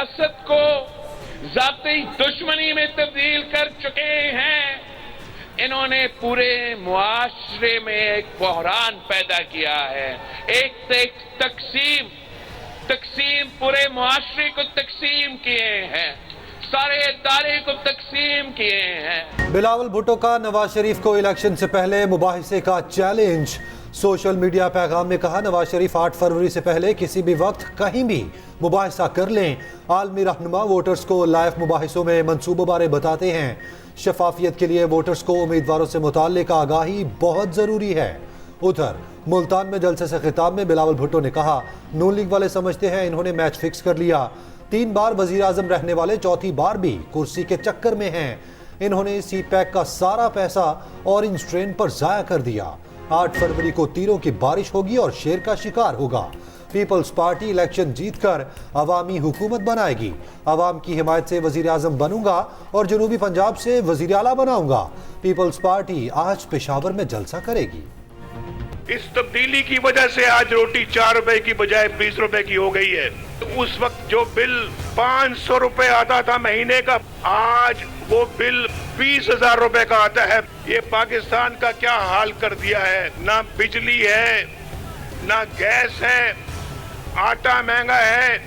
सियासत को ज़ाती दुश्मनी में तब्दील कर चुके हैं। इन्होंने पूरे मुआशरे में एक बहरान पैदा किया है। एक तकसीम पूरे मुआशरे को तकसीम किए हैं, सारे इदारे को तकसीम किए हैं। बिलावल भुट्टो का नवाज शरीफ को इलेक्शन से पहले मुबाहिसे का चैलेंज। सोशल मीडिया पैगाम में कहा, नवाज शरीफ 8 फरवरी से पहले किसी भी वक्त कहीं भी मुबाहिसा कर लें। आलमी रहनुमा वोटर्स को लाइव मुबाहिसों में मंसूबों बारे बताते हैं। शफाफियत के लिए वोटर्स को उम्मीदवारों से मुताल्लिक आगाही बहुत ज़रूरी है। उधर मुल्तान में जलसे से खिताब में बिलावल भुट्टो ने कहा, नून लीग वाले समझते हैं इन्होंने मैच फिक्स कर लिया। 3 बार वजीर आजम रहने वाले चौथी बार भी कुर्सी के चक्कर में हैं। इन्होंने सी पैक का सारा पैसा ऑरेंज ट्रेन पर जाया कर दिया। 8 फरवरी को तीरों की बारिश होगी और शेर का शिकार होगा। पीपल्स पार्टी इलेक्शन जीतकर अवामी हुकूमत बनाएगी। अवाम की हिमायत से वजीर आजम बनूंगा और जनूबी पंजाब से वजीर आला बनाऊंगा। पीपल्स पार्टी आज पेशावर में जलसा करेगी। इस तब्दीली की वजह से आज रोटी 4 रुपए की बजाय 20 रुपए की हो गई है। उस वक्त जो बिल 500 रुपए आता था महीने का, आज वो बिल 20,000 रुपए का आता है। ये पाकिस्तान का क्या हाल कर दिया है। ना बिजली है, ना गैस है, आटा महंगा है,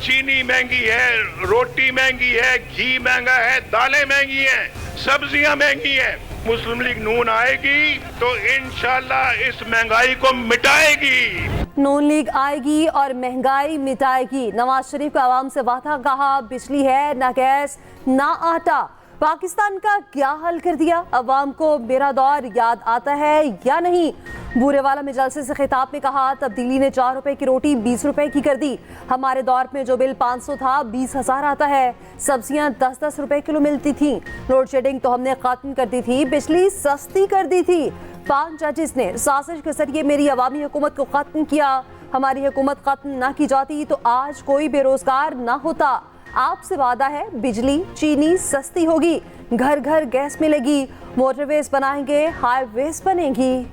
चीनी महंगी है, रोटी महंगी है, घी महंगा है, दालें महंगी हैं, सब्जियां महंगी हैं। मुस्लिम लीग नून आएगी तो इंशाल्लाह इस महंगाई को मिटाएगी। नून लीग आएगी और महंगाई मिटाएगी। नवाज शरीफ का आवाम से वादा, कहा बिजली है ना गैस ना आटा। पाकिस्तान का क्या हाल कर दिया। अवाम को मेरा दौर याद आता है या नहीं। बूरेवाला में जलसे से खिताब में कहा, तब्दीली ने 4 रुपए की रोटी 20 रुपए की कर दी। हमारे दौर में जो बिल 500 था 20,000 आता है। सब्जियां 10-10 रुपए किलो मिलती थी। लोड शेडिंग तो हमने खत्म कर दी थी, बिजली सस्ती कर दी थी। 5 जजेस ने साजिश के जरिए मेरी अवामी हुकूमत को खत्म किया। हमारी हुकूमत खत्म ना की जाती तो आज कोई बेरोजगार ना होता। आपसे वादा है, बिजली चीनी सस्ती होगी, घर घर गैस मिलेगी, मोटरवेज बनाएंगे, हाईवेज बनेंगी।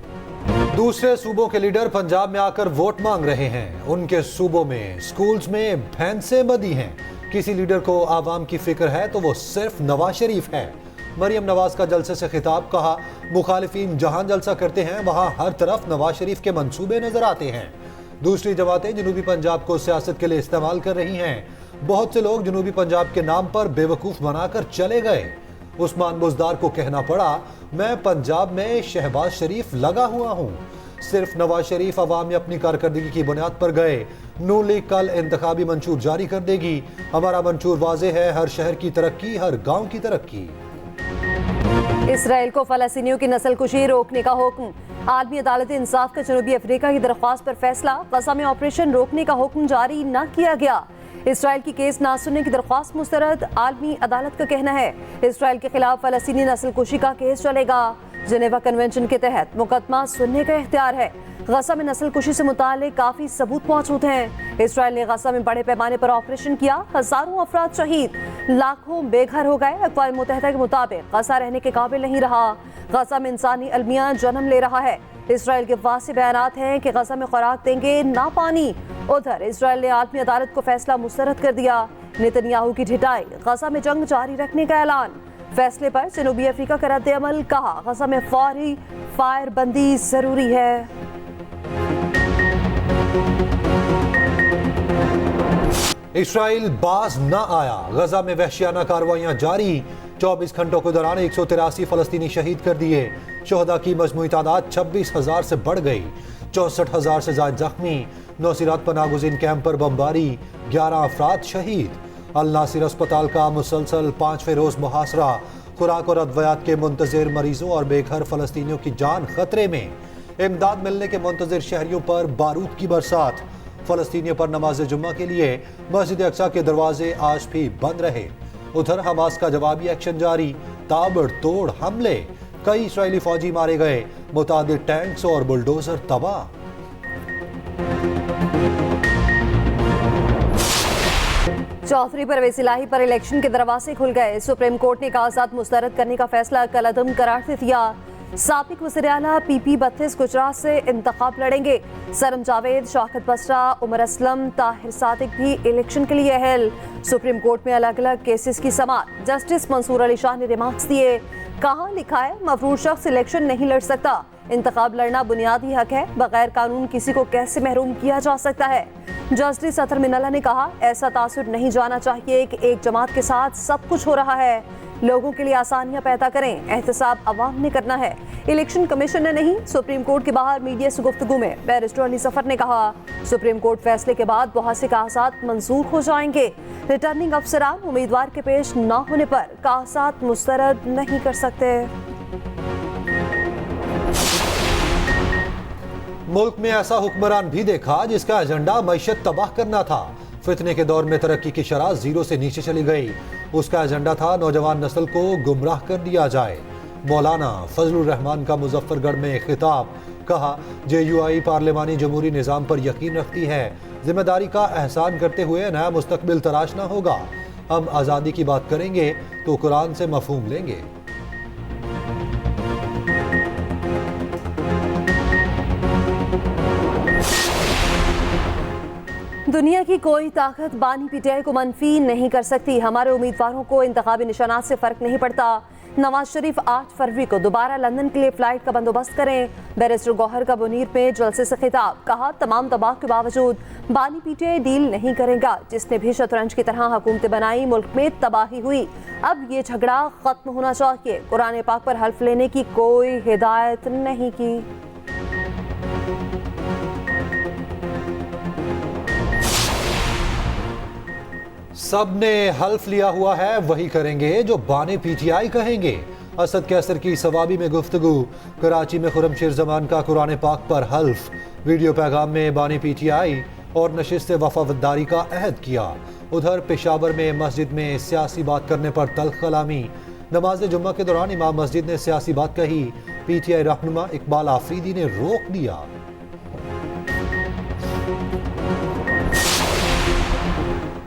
दूसरे सूबों के लीडर पंजाब में आकर वोट मांग रहे हैं। उनके सूबों में स्कूल्स में भैंसें बंधी हैं। किसी लीडर को आवाम की फिक्र है तो वो सिर्फ नवाज शरीफ है। मरियम नवाज का जलसे से खिताब, कहा मुखालिफिन जहां जलसा करते हैं वहां हर तरफ नवाज शरीफ के मंसूबे नजर आते हैं। दूसरी जमातें जनूबी पंजाब को सियासत के लिए इस्तेमाल कर रही हैं। बहुत से लोग जनूबी पंजाब के नाम पर बेवकूफ बनाकर चले गए। उस्मान बुज़दार को कहना पड़ा, मैं पंजाब में शहबाज शरीफ लगा हुआ हूँ। सिर्फ नवाज शरीफ अवाम में अपनी कारकर्दगी की बुनियाद पर गए। नून लीग कल इंतखाबी मंशूर जारी कर देगी। हमारा मंशूर वाज़ेह है, हर शहर की तरक्की, हर गांव की तरक्की। इसराइल को फलस्तीनियों की नस्लकुशी रोकने का हुक्म। आलमी अदालत इंसाफ का जनूबी अफ्रीका की दरख्वास्त पर फैसला। गजा में ऑपरेशन रोकने का हुक्म जारी न किया गया। इसराइल की केस ना सुनने की दरख्वास्त मुस्तरद। आलमी अदालत का कहना है इसराइल के खिलाफ फलस्तीनी नस्लकुशी का केस चलेगा। जेनेवा कन्वेंशन के तहत मुकदमा सुनने का इख्तियार है। गजा में नस्लकुशी से मुताल्लिक काफी सबूत मौजूद हैं। इसराइल ने गजा में बड़े पैमाने पर ऑपरेशन किया। हजारों अफराद शहीद, लाखों बेघर हो गए। अक़वाम मुत्तहिदा के मुताबिक गजा रहने के काबिल नहीं रहा। गजा में इंसानी अलमिया जन्म ले रहा है। इसराइल के वाज़ेह बयानात हैं कि गजा में खुराक देंगे ना पानी। उधर इसराइल ने आलमी अदालत को फैसला मुस्तरद कर दिया। नेतन्याहू की ढिठाई, गजा में जंग जारी रखने का ऐलान। फैसले पर जनूबी अफ्रीका का रद्द अमल, कहा गजा में फौरी फायर बंदी जरूरी है। इसराइल बाज न आया। गजा में वहशियाना कार्रवाइयां जारी। 24 घंटों के दौरान 183 फलस्तीनी शहीद कर दिए। शोहदा की मजमूई तादाद 26,000 से बढ़ गई। 64,000 से ज्यादा जख्मी। नौसीरात पनागुज़ीन कैंप पर बमबारी, 11 अफराद शहीद। अल नासिर अस्पताल का मुसलसल 5वें रोज मुहासरा। खुराक और अद्वियात के मुंतज़िर मरीजों और बेघर फलस्तीनियों की जान खतरे में। इमदाद मिलने के मुंतज़िर शहरियों पर बारूद की बरसात। फलस्तीनियों पर नमाज जुम्मा के लिए मस्जिद अक्सा के दरवाजे आज भी बंद रहे। उधर हमास का जवाबी एक्शन जारी। ताबड़तोड़ हमले, कई इस्राएली फौजी मारे गए। मुतादिद टैंक्स और बुलडोजर तबाह। चौधरी परवेज इलाही पर इलेक्शन के दरवाजे खुल गए। सुप्रीम कोर्ट ने कागजात मुस्तरद करने का फैसला कलअदम करार दे दिया। साबिक वज़ीर-ए-आला PP 32 गुजरात से इंतखाब लड़ेंगे। सरम जावेद, शौकत बसरा, उमर असलम, ताहिर सादिक भी इलेक्शन के लिए अहल। सुप्रीम कोर्ट में अलग अलग केसेस की समाअत। जस्टिस मंसूर अली शाह ने रिमार्क्स दिए। कहाँ लिखा है मफरूर शख्स इलेक्शन नहीं लड़ सकता। इंतखाब लड़ना बुनियादी हक है, बगैर कानून किसी को कैसे महरूम किया जा सकता है। जस्टिस अतर मिनल्ला ने कहा, ऐसा तासुर नहीं जाना चाहिए कि एक जमात के साथ सब कुछ हो रहा है। लोगों के लिए आसानियां पैदा करें, एहतसाब अवाम ने करना है, इलेक्शन कमीशन ने नहीं। सुप्रीम कोर्ट के बाहर मीडिया से गुफ्तगू में बैरिस्टर अली सफर ने कहा, सुप्रीम कोर्ट फैसले के बाद बहुत से कागजात मंजूर हो जाएंगे। रिटर्निंग अफसरान उम्मीदवार के पेश न होने पर कागजात मुस्तरद नहीं कर सकते। मुल्क में ऐसा हुक्मरान भी देखा जिसका एजेंडा मईशत तबाह करना था। फितने के दौर में तरक्की की शरह जीरो से नीचे चली गई। उसका एजेंडा था नौजवान नस्ल को गुमराह कर दिया जाए। मौलाना फजलुर रहमान का मुजफ्फरगढ़ में खिताब। कहा, JUI पार्लिमानी जमहूरी निज़ाम पर यकीन रखती है। जिम्मेदारी का एहसान करते हुए नया मुस्तकबिल तराशना होगा। हम आज़ादी की बात करेंगे तो कुरान से मफहूम लेंगे। दुनिया की कोई ताकत बानी PTI को मनफी नहीं कर सकती। हमारे उम्मीदवारों को इंतखाबी निशानात से फर्क नहीं पड़ता। नवाज शरीफ 8 फरवरी को दोबारा लंदन के लिए फ्लाइट का बंदोबस्त करें। बैरिस्टर गौहर का मुनीर में जलसे से खिताब। कहा, तमाम दबाव के बावजूद बानी PTI डील नहीं करेगा। जिसने भी शतरंज की तरह हुकूमतें बनाई, मुल्क में तबाही हुई। अब ये झगड़ा खत्म होना चाहिए। कुरान पाक पर हल्फ लेने की कोई हिदायत नहीं की। सब ने हल्फ लिया हुआ है, वही करेंगे जो बाने PTI कहेंगे। असद कैसर की सवाबी में गुफ्तगू। कराची में खुरमशेर जमान का कुरान पाक पर हल्फ। वीडियो पैगाम में बाने PTI और नशिस्त वफादारी का अहद किया। उधर पेशावर में मस्जिद में सियासी बात करने पर तल्ख कलामी। नमाज जुम्मा के दौरान इमाम मस्जिद ने सियासी बात कही। PTI रहनुमा इकबाल आफरीदी ने रोक दिया।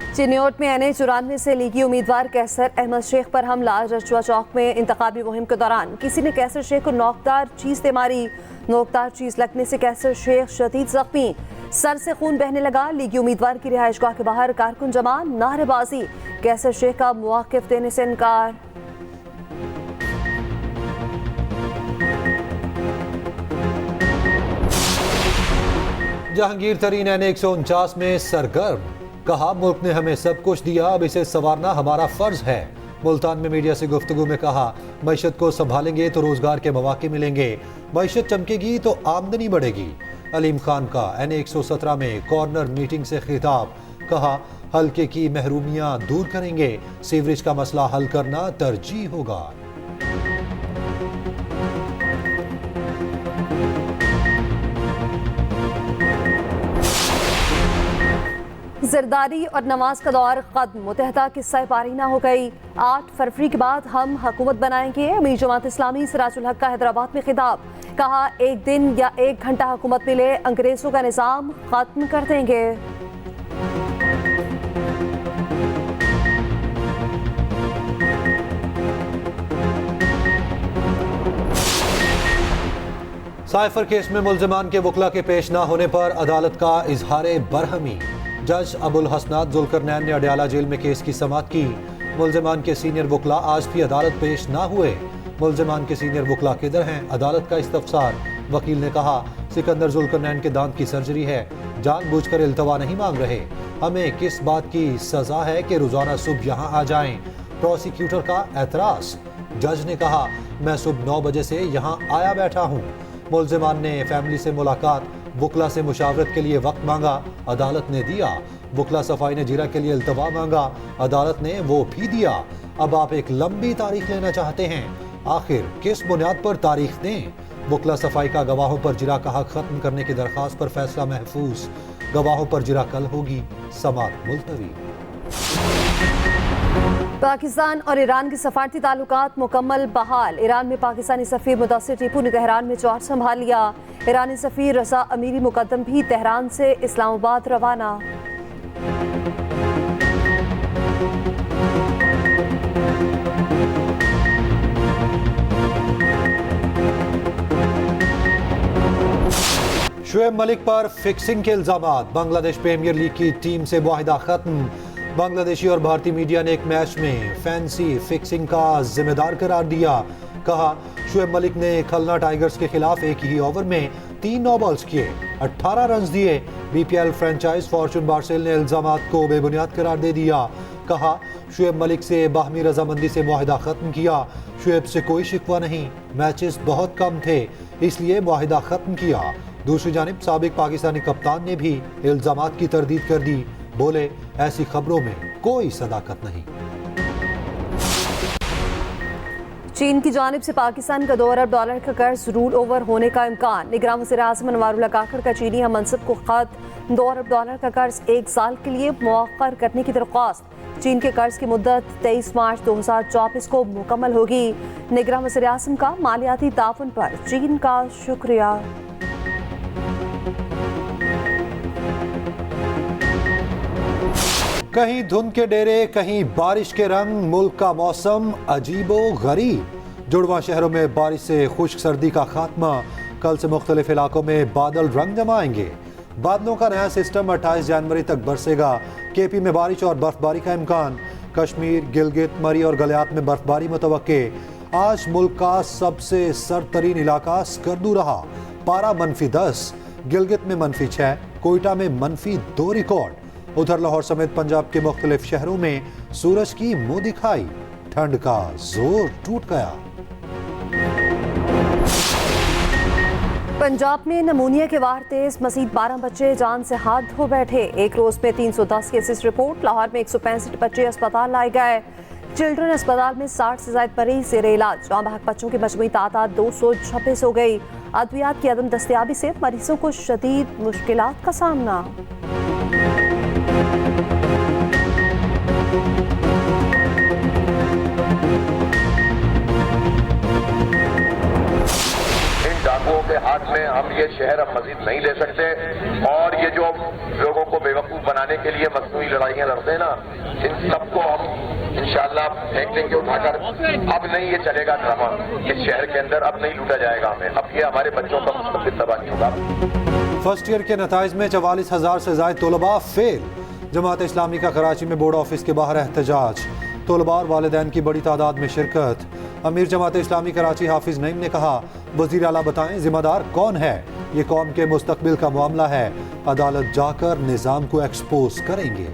चिन्योट में NA94 से लीगी उम्मीदवार कैसर अहमद शेख पर हमला। रजवा चौक में इंतखाबी मुहिम के दौरान किसी ने कैसर शेख को नोकदार चीज से मारी। नोकदार चीज लगने से कैसर शेख शदीद जख्मी, सर से खून बहने लगा। लीगी उम्मीदवार की रिहाइशगाह के बाहर कारकुन जमा, नारेबाजी। कैसर शेख का मुआकिफ देने से इनकार। जहांगीर तरीन NA149 में सरगर्म। कहा, मुल्क ने हमें सब कुछ दिया, अब इसे संवारना हमारा फर्ज है। मुल्तान में मीडिया से गुफ्तगू में कहा, मईशत को संभालेंगे तो रोजगार के मौके मिलेंगे। मईशत चमकेगी तो आमदनी बढ़ेगी। अलीम खान का NA117 में कॉर्नर मीटिंग से खिताब। कहा, हल्के की महरूमियां दूर करेंगे, सीवरेज का मसला हल करना तरजीह होगा। जरदारी और नमाज का दौर खत्म। मुतहदा किस्सा पारीना हो गई। 8 फरवरी के बाद हम हुकूमत बनाएंगे। अमीर जमात इस्लामी सिराजुल हक का हैदराबाद में खिताब। कहा, एक दिन या 1 घंटा हुकूमत मिले, अंग्रेजों का निज़ाम खत्म कर देंगे। साइफर केस में मुल्जिमान के वकला के पेश ना होने पर अदालत का इजहार बरहमी। जज अबुल हसनात जुल्करनैन ने अडयाला जेल में केस की समाअत की। मुल्जिमान के सीनियर वकला आज भी अदालत पेश ना हुए। मुल्जिमान के सीनियर वकला किधर हैं? अदालत का इस्तफसार। वकील ने कहा, सिकंदर जुल्करनैन के दांत की सर्जरी है, जानबूझकर इल्तवा नहीं मांग रहे। हमें किस बात की सजा है कि रोजाना सुबह यहाँ आ जाएं? प्रोसिक्यूटर का एतराज। जज ने कहा, मैं सुबह 9 बजे से यहाँ आया बैठा हूँ। मुल्जिमान ने फैमिली से मुलाकात, वकला से मुशावरत के लिए वक्त मांगा, अदालत ने दिया। वकला सफाई ने जीरा के लिए इल्तवा मांगा, अदालत ने वो भी दिया। अब आप एक लंबी तारीख लेना चाहते हैं, आखिर किस बुनियाद पर तारीख दें? वकला सफाई का गवाहों पर जिरा का हक खत्म करने की दरख्वास्त पर फैसला महफूज। गवाहों पर जिरा कल होगी, समाअत मुलतवी। पाकिस्तान और ईरान के सफारती ताल्लुकात मुकम्मल बहाल। ईरान में पाकिस्तानी सफीर मुदस्सिर टीपू ने तेहरान में चार्ज संभाल लिया। ईरानी सफीर रजा अमीरी मुकद्दम भी तेहरान से इस्लामाबाद रवाना। शुएब मलिक पर फिक्सिंग के इल्जामात, बांग्लादेश प्रीमियर लीग की टीम से मुआहिदा खत्म। बांग्लादेशी और भारतीय मीडिया ने एक मैच में फैंसी फिक्सिंग का जिम्मेदार करार दिया। कहा शुएब मलिक ने खलना टाइगर्स के खिलाफ एक ही ओवर में 3 नो बॉल्स किए, 18 रन दिए। बीपीएल फ्रेंचाइज फॉर्चून बार्सिल ने इल्जामात को बेबुनियाद करार दे दिया। कहा शुएब मलिक से बाहमी रजामंदी से मुआहिदा खत्म किया। शुएब से कोई शिकवा नहीं, मैचेस बहुत कम थे इसलिए मुआहिदा खत्म किया। दूसरी जानिब साबिक पाकिस्तानी कप्तान ने भी इल्जामात की तरदीद कर दी। बोले ऐसी खबरों में कोई सदाकत नहीं। चीन की जानिब से पाकिस्तान का $2 अरब का कर्ज रूल ओवर होने का इम्कान। निगरान वज़ीर-ए-आज़म अनवारुल्लाह काकड़ का चीनी हम मनसब को खत, $2 अरब का कर्ज 1 साल के लिए मुअख्खर करने की दरख्वास्त। चीन के कर्ज की मुद्दत 23 मार्च 2024 को मुकम्मल होगी। निगरान वज़ीर-ए-आज़म का मालियाती ताउन पर चीन का शुक्रिया। कहीं धुंध के डेरे, कहीं बारिश के रंग, मुल्क का मौसम अजीबो गरीब। जुड़वा शहरों में बारिश से खुश्क सर्दी का खात्मा। कल से मुख्तलिफ इलाकों में बादल रंग जमाएंगे। बादलों का नया सिस्टम 28 जनवरी तक बरसेगा। केपी में बारिश और बर्फबारी का इम्कान। कश्मीर, गिलगित, मरी और गलियात में बर्फबारी मुतवक्के। आज मुल्क का सबसे सर्द इलाका स्कर्दू रहा। पारा -10, गिलगित में -6, कोयटा में -2 रिकॉर्ड। उधर लाहौर समेत पंजाब के मुख्तलिफ शहरों में सूरज की मुंह दिखाई। ठंड का जोर टूट गया। पंजाब में नमूनिया के वार तेज, मजीद 12 बच्चे जान से हाथ धो बैठे। एक रोज में 310 केसेस रिपोर्ट। लाहौर में 165 बच्चे अस्पताल लाए गए। चिल्ड्रन अस्पताल में 60 से ज्यादा मरीज जेर इलाज। नाबालिग बच्चों की मजमूई तादाद 226 हो गई। अद्वियात की अदम दस्तयाबी से मरीजों को शदीद मुश्किलात का सामना। डाकुओं के हाथ में हम ये शहर अब मजीद नहीं ले सकते। और ये जो लोगों को बेवकूफ बनाने के लिए मसनूई लड़ाइयां लड़ते हैं ना, इन सबको हम इंशाअल्लाह फेंक देंगे उठाकर। अब नहीं ये चलेगा ड्रामा इस शहर के अंदर, अब नहीं लूटा जाएगा हमें। अब ये हमारे बच्चों का मुस्तकबिल तबाह नहीं होगा। फर्स्ट ईयर के नताइज में 44,000 से ज्यादा तलबा फेल। जमात इस्लामी का कराची में बोर्ड ऑफिस के बाहर एहतजाज। तलबा और वालिदैन की बड़ी तादाद में शिरकत। अमीर जमात इस्लामी कराची हाफिज नईम ने कहा वजीर आला बताएं जिम्मेदार कौन है, ये कौम के मुस्तकबिल का मामला है, अदालत जाकर निजाम को एक्सपोज करेंगे।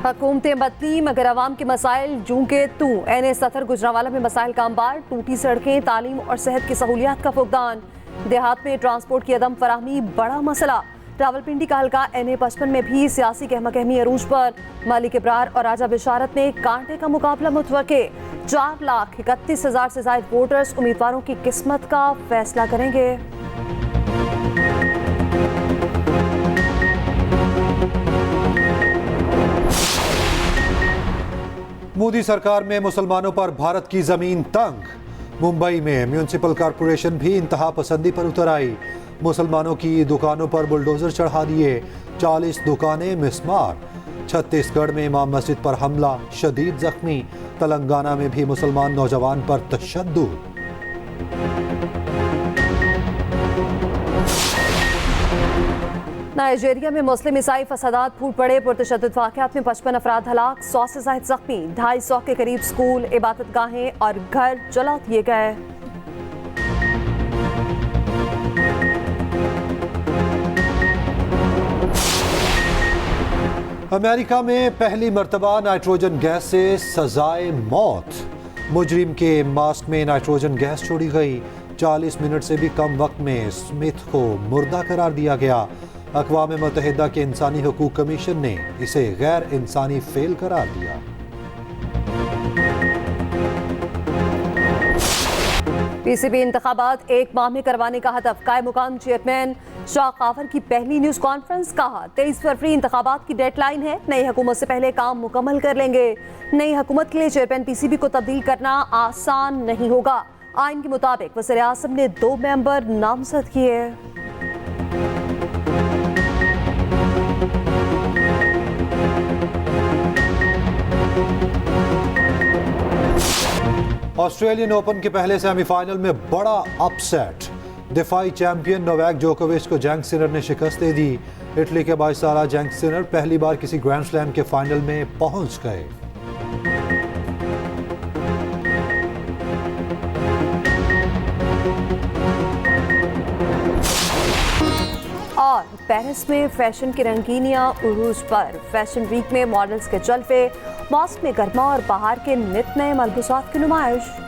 हुकूमतें बदली मगर अवाम के मसाइल जूं के तू। एन सथर गुजरांवाला में मसाइल का अंबार, टूटी सड़कें, तालीम और सेहत की सहूलियात का फुकदान। देहात में ट्रांसपोर्ट की अदम फराहमी बड़ा मसला। रावलपिंडी का हल्का NA-55 में भी सियासी कहमा कहमी अरूज पर। मलिक इब्रार और राजा बिशारत में कांटे का मुकाबला मुतवक्के। 4,31,000 से ज्यादा वोटर्स उम्मीदवारों की किस्मत का फैसला करेंगे। मोदी सरकार में मुसलमानों पर भारत की जमीन तंग। मुंबई में म्यूनिसिपल कॉरपोरेशन भी इंतहा पसंदी पर उतर आई। मुसलमानों की दुकानों पर बुलडोजर चढ़ा दिए। 40 दुकानें मिसमार। छत्तीसगढ़ में इमाम मस्जिद पर हमला, शदीद जख्मी। तेलंगाना में भी मुसलमान नौजवान पर तशद्दुद। नाइजीरिया में मुस्लिम ईसाई फसादात फूट पड़े। पुरतशद्दुद वाक़यात में 55 अफराद हलाक, 100 से ज़ायद जख्मी। 250 के करीब स्कूल, इबादत गाहें और घर जला दिए गए। अमेरिका में पहली मर्तबा नाइट्रोजन गैस से सजाए मौत। मुजरिम के मास्क में नाइट्रोजन गैस छोड़ी गई। 40 मिनट से भी कम वक्त में स्मिथ को मुर्दा करार दिया गया। अक़वाम मुत्तहिदा के इंसानी हकूक़ कमीशन ने इसे गैर इंसानी फेल करार दिया। PCB इंतखाबात 1 माह में करवाने का हदफ। कायम मुकाम चेयरमैन शाह कावर की पहली न्यूज़ कॉन्फ्रेंस। कहा 23 फरवरी इंतखाबात की डेडलाइन है। नई हुकूमत से पहले काम मुकम्मल कर लेंगे। नई हुकूमत के लिए चेयरमैन PCB को तब्दील करना आसान नहीं होगा। आइन के मुताबिक वज़ीर आज़म ने 2 मेंबर नामजद किए। آسٹریلین اوپن کے پہلے سیمی فائنل میں بڑا اپ سیٹ، دفاعی چیمپئن نوواک جوکووچ کو جینک سنر نے شکست دے دی۔ اٹلی کے 22 سالہ جینک سنر پہلی بار کسی گرینڈ سلیم کے فائنل میں پہنچ گئے۔ اور پیرس میں فیشن کی رنگینیاں عروج پر، فیشن ویک میں ماڈلز کے جلوے، موسم گرما اور بہار کے نت نئے ملبوسات کی نمائش۔